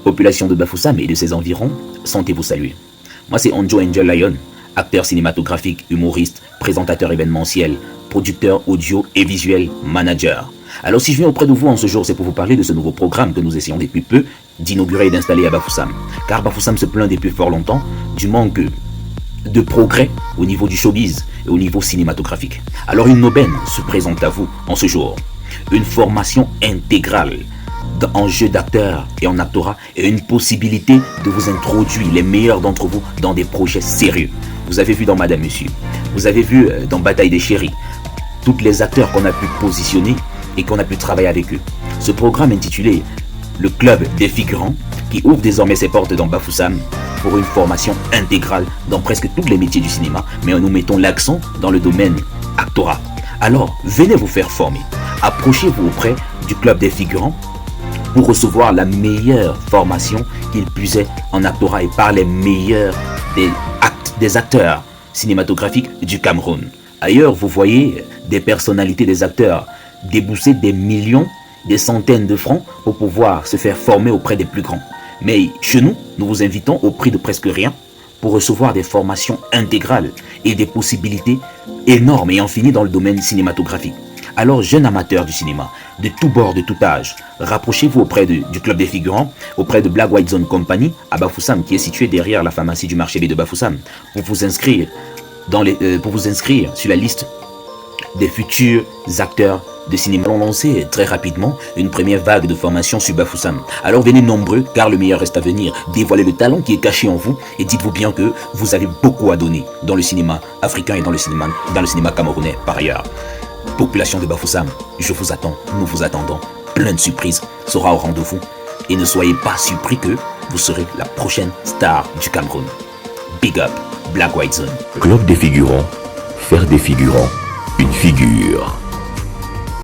Population de Bafoussam et de ses environs, sentez-vous saluer. Moi c'est Onjo Angel Lion, acteur cinématographique, humoriste, présentateur événementiel, producteur audio et visuel, manager. Alors si je viens auprès de vous en ce jour, c'est pour vous parler de ce nouveau programme que nous essayons depuis peu d'inaugurer et d'installer à Bafoussam. Car Bafoussam se plaint depuis fort longtemps du manque de progrès au niveau du showbiz et au niveau cinématographique. Alors une aubaine se présente à vous en ce jour. Une formation intégrale en jeu d'acteur et en actorat et une possibilité de vous introduire les meilleurs d'entre vous dans des projets sérieux. Vous avez vu dans Madame Monsieur, vous avez vu dans Bataille des Chéris, tous les acteurs qu'on a pu positionner et qu'on a pu travailler avec eux. Ce programme intitulé Le Club des Figurants qui ouvre désormais ses portes dans Bafoussam pour une formation intégrale dans presque tous les métiers du cinéma, mais nous mettons l'accent dans le domaine actorat. Alors, venez vous faire former. Approchez-vous auprès du Club des Figurants pour recevoir la meilleure formation qu'il puisait en actorat et par les meilleurs des acteurs cinématographiques du Cameroun. Ailleurs, vous voyez des personnalités des acteurs débourser des millions, des centaines de francs pour pouvoir se faire former auprès des plus grands. Mais chez nous, nous vous invitons au prix de presque rien pour recevoir des formations intégrales et des possibilités énormes et infinies dans le domaine cinématographique. Alors, jeunes amateurs du cinéma, de tous bords, de tout âge, rapprochez-vous auprès du Club des Figurants, auprès de Black White Zone Company à Bafoussam, qui est situé derrière la pharmacie du marché B de Bafoussam, pour vous inscrire sur la liste des futurs acteurs de cinéma. Nous allons lancer très rapidement une première vague de formation sur Bafoussam. Alors venez nombreux, car le meilleur reste à venir. Dévoilez le talent qui est caché en vous et dites-vous bien que vous avez beaucoup à donner dans le cinéma africain et dans le cinéma camerounais par ailleurs. Population de Bafoussam, je vous attends, nous vous attendons. Plein de surprises sera au rendez-vous. Et ne soyez pas surpris que vous serez la prochaine star du Cameroun. Big up, Black White Zone. Club des Figurants, faire des figurants une figure.